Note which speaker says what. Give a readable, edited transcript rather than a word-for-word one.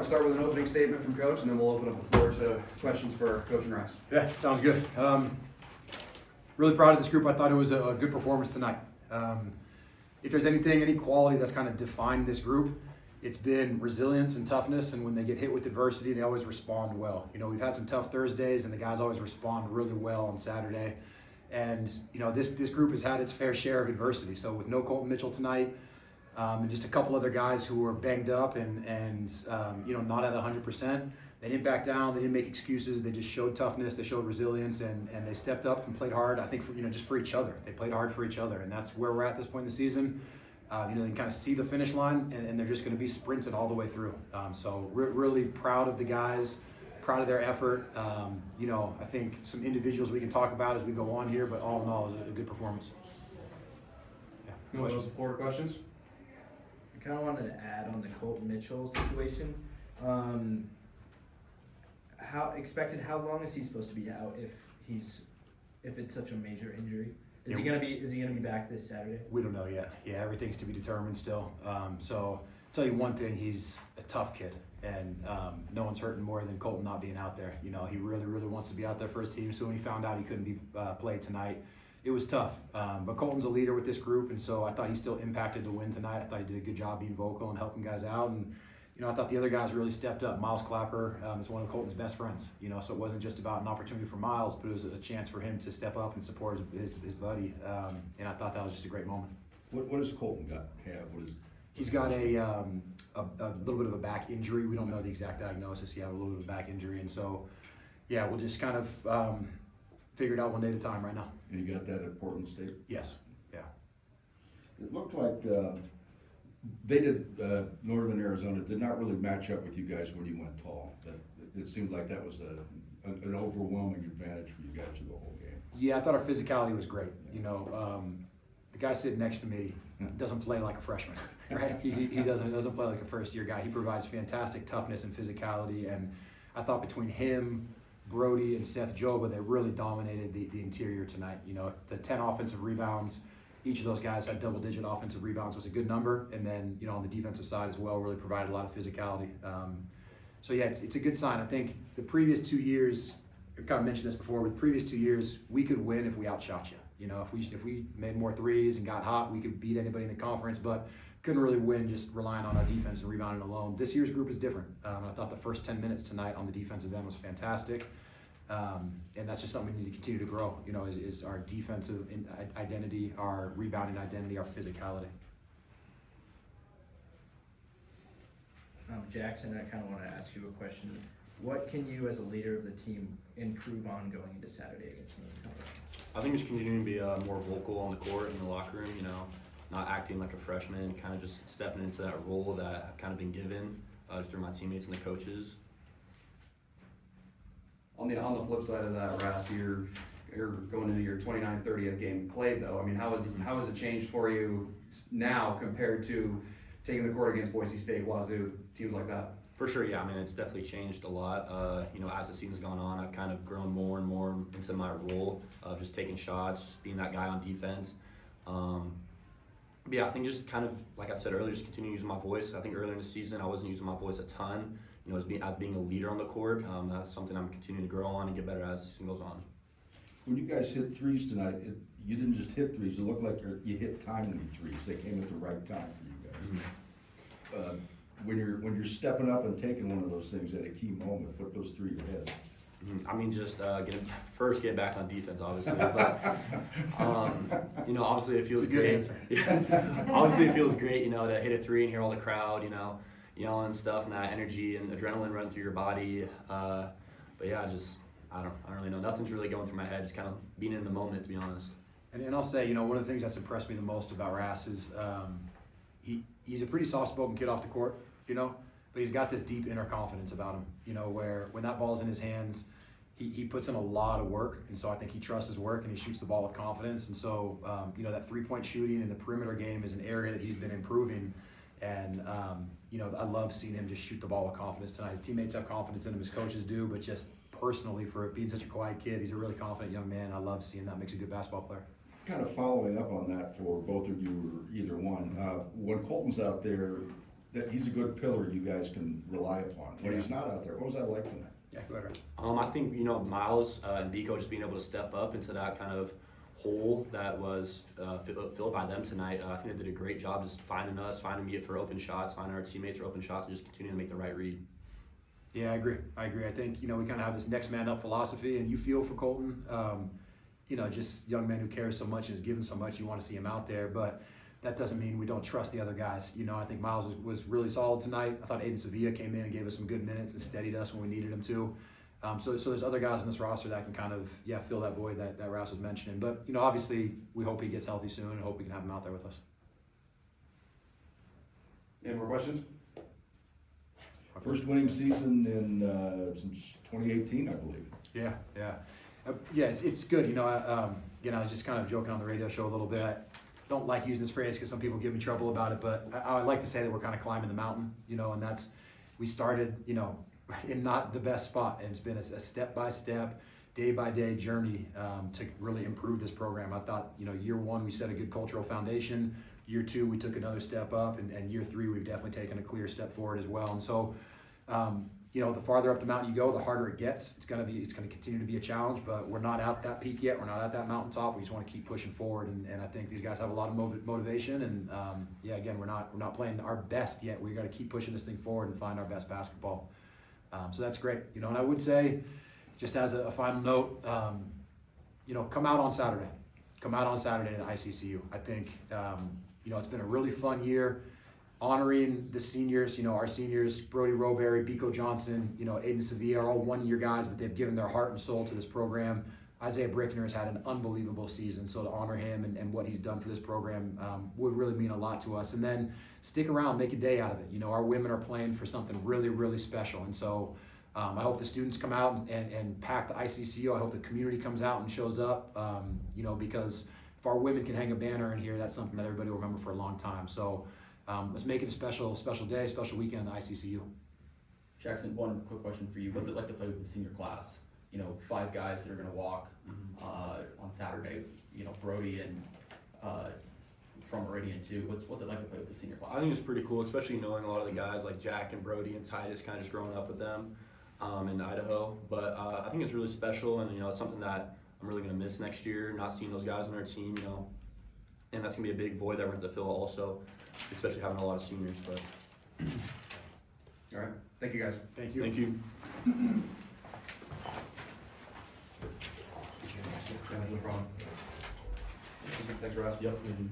Speaker 1: to start with an opening statement from Coach, and then we'll open up the floor to questions for Coach and Ras.
Speaker 2: Yeah, sounds good. Really proud of this group. I thought it was a good performance tonight. If there's any quality that's kind of defined this group, it's been resilience and toughness, and when they get hit with adversity, they always respond well. We've had some tough Thursdays, and the guys always respond really well on Saturday. And, this group has had its fair share of adversity. So with no Kolton Mitchell tonight, and just a couple other guys who were banged up and not at 100%, they didn't back down, they didn't make excuses, they just showed toughness, they showed resilience, and they stepped up and played hard, I think, just for each other. They played hard for each other, and that's where we're at this point in the season. They can kind of see the finish line, and they're just going to be sprinting all the way through. So really proud of the guys, proud of their effort. I think some individuals we can talk about as we go on here, but all in all, it was a good performance.
Speaker 1: Yeah. You want to open the floor to questions?
Speaker 3: I kind of wanted to add on the Kolton Mitchell situation. How long is he supposed to be out if it's such a major injury? Is he gonna be back this Saturday?
Speaker 2: We don't know yet. Yeah, everything's to be determined still. So I'll tell you one thing, he's a tough kid, and no one's hurting more than Kolton not being out there. He really wants to be out there for his team. So when he found out he couldn't be played tonight, it was tough. But Kolton's a leader with this group, and so I thought he still impacted the win tonight. I thought he did a good job being vocal and helping guys out. And I thought the other guys really stepped up. Miles Clapper is one of Kolton's best friends. So it wasn't just about an opportunity for Miles, but it was a chance for him to step up and support his buddy. And I thought that was just a great moment.
Speaker 4: What does Kolton have?
Speaker 2: He's got a little bit of a back injury. We don't know the exact diagnosis. He had a little bit of a back injury, and so yeah, we'll just kind of figure it out one day at a time right now.
Speaker 4: And you got that at Portland State?
Speaker 2: Yes. Yeah.
Speaker 4: It looked like Northern Arizona did not really match up with you guys when you went tall. It seemed like that was an overwhelming advantage for you guys through the whole game.
Speaker 2: Yeah, I thought our physicality was great. The guy sitting next to me doesn't play like a freshman, right? He doesn't play like a first-year guy. He provides fantastic toughness and physicality, and I thought between him, Brody, and Seth Joba, they really dominated the interior tonight. The 10 offensive rebounds, each of those guys had double-digit offensive rebounds, was a good number, and then on the defensive side as well, really provided a lot of physicality. So yeah, it's a good sign. I think the previous 2 years, I kind of mentioned this before, with the previous 2 years, we could win if we outshot you. If we made more threes and got hot, we could beat anybody in the conference, but couldn't really win just relying on our defense and rebounding alone. This year's group is different. I thought the first 10 minutes tonight on the defensive end was fantastic. And that's just something we need to continue to grow, is our defensive identity, our rebounding identity, our physicality.
Speaker 3: Jackson, I kind of want to ask you a question. What can you, as a leader of the team, improve on going into Saturday against Northern Colorado?
Speaker 5: I think just continuing to be more vocal on the court in the locker room, not acting like a freshman, kind of just stepping into that role that I've kind of been given just through my teammates and the coaches.
Speaker 1: On the flip side of that, Ras, you're going into your 29-30th game played, though. I mean, how has it changed for you now compared to taking the court against Boise State, Wazoo, teams like that?
Speaker 5: For sure, yeah. I mean, it's definitely changed a lot. As the season's gone on, I've kind of grown more and more into my role of just taking shots, just being that guy on defense. But yeah, I think just kind of, like I said earlier, just continue using my voice. I think earlier in the season, I wasn't using my voice a ton. As being a leader on the court, that's something I'm continuing to grow on and get better as the season goes on.
Speaker 4: When you guys hit threes tonight, you didn't just hit threes. It looked like you hit timely threes. They came at the right time for you guys.
Speaker 5: Mm-hmm.
Speaker 4: When you're stepping up and taking one of those things at a key moment, put those three ahead.
Speaker 5: I mean, just get back on defense, obviously. But obviously it feels great. Yes, obviously it feels great, to hit a three and hear all the crowd, yelling and stuff, and that energy and adrenaline run through your body. But yeah, I don't really know. Nothing's really going through my head. Just kind of being in the moment, to be honest.
Speaker 2: And I'll say, one of the things that's impressed me the most about Ras is he's a pretty soft-spoken kid off the court, but he's got this deep inner confidence about him, where when that ball's in his hands, he puts in a lot of work, and so I think he trusts his work and he shoots the ball with confidence. And so, that three-point shooting in the perimeter game is an area that he's been improving. And, I love seeing him just shoot the ball with confidence tonight. His teammates have confidence in him, his coaches do, but just personally, for being such a quiet kid, he's a really confident young man. I love seeing that. Makes a good basketball player.
Speaker 4: Kind of following up on that for both of you, or either one, when Kolton's out there, that he's a good pillar you guys can rely upon. When he's not out there, what was that like tonight?
Speaker 2: Yeah, go ahead, Ryan.
Speaker 5: I think, Miles and Deco just being able to step up into that kind of hole that was filled by them tonight. I think they did a great job just finding us, finding me for open shots, finding our teammates for open shots, and just continuing to make the right read.
Speaker 2: Yeah, I agree. I think, we kind of have this next man up philosophy, and you feel for Kolton. Just young man who cares so much and is given so much, you want to see him out there, but that doesn't mean we don't trust the other guys. I think Miles was really solid tonight. I thought Aiden Sevilla came in and gave us some good minutes and steadied us when we needed him to. So there's other guys in this roster that can kind of, fill that void that Rouse was mentioning. But, obviously, we hope he gets healthy soon and hope we can have him out there with us.
Speaker 1: Any more questions?
Speaker 4: First winning season in since 2018, I believe.
Speaker 2: Yeah. It's good. I was just kind of joking on the radio show a little bit. I don't like using this phrase because some people give me trouble about it, but I like to say that we're kind of climbing the mountain, and we started, in not the best spot, and it's been a step-by-step, day-by-day journey to really improve this program. I thought, year one, we set a good cultural foundation. Year two, we took another step up, and year three, we've definitely taken a clear step forward as well. And so, the farther up the mountain you go, the harder it gets. It's going to continue to be a challenge, but we're not at that peak yet. We're not at that mountaintop. We just want to keep pushing forward, and I think these guys have a lot of motivation. And again, we're not playing our best yet. We got to keep pushing this thing forward and find our best basketball. So that's great. And I would say, just as a final note, come out on Saturday. Come out on Saturday to the ICCU. I think it's been a really fun year. Honoring the seniors, our seniors, Brody Roberry, Biko Johnson, Aiden Sevilla are all one-year guys, but they've given their heart and soul to this program. Isaiah Brickner has had an unbelievable season, so to honor him and what he's done for this program would really mean a lot to us. And then stick around, make a day out of it. Our women are playing for something really, really special. And so I hope the students come out and pack the ICCU. I hope the community comes out and shows up, because if our women can hang a banner in here, that's something that everybody will remember for a long time. So let's make it a special day, special weekend in the ICCU.
Speaker 6: Jackson, one quick question for you. What's it like to play with the senior class? 5 guys that are going to walk on Saturday. Brody and from Meridian too. What's it like to play with the senior class?
Speaker 5: I think it's pretty cool, especially knowing a lot of the guys like Jack and Brody and Titus, kind of just growing up with them in Idaho. But I think it's really special, and it's something that I'm really going to miss next year, not seeing those guys on our team, and that's going to be a big void that we're going to have to fill also, especially having a lot of seniors. But
Speaker 1: All right. Thank you, guys.
Speaker 2: Thank you.
Speaker 5: thank you.
Speaker 1: Yeah, no problem. Thanks, Ross.
Speaker 6: Yep.
Speaker 3: Anything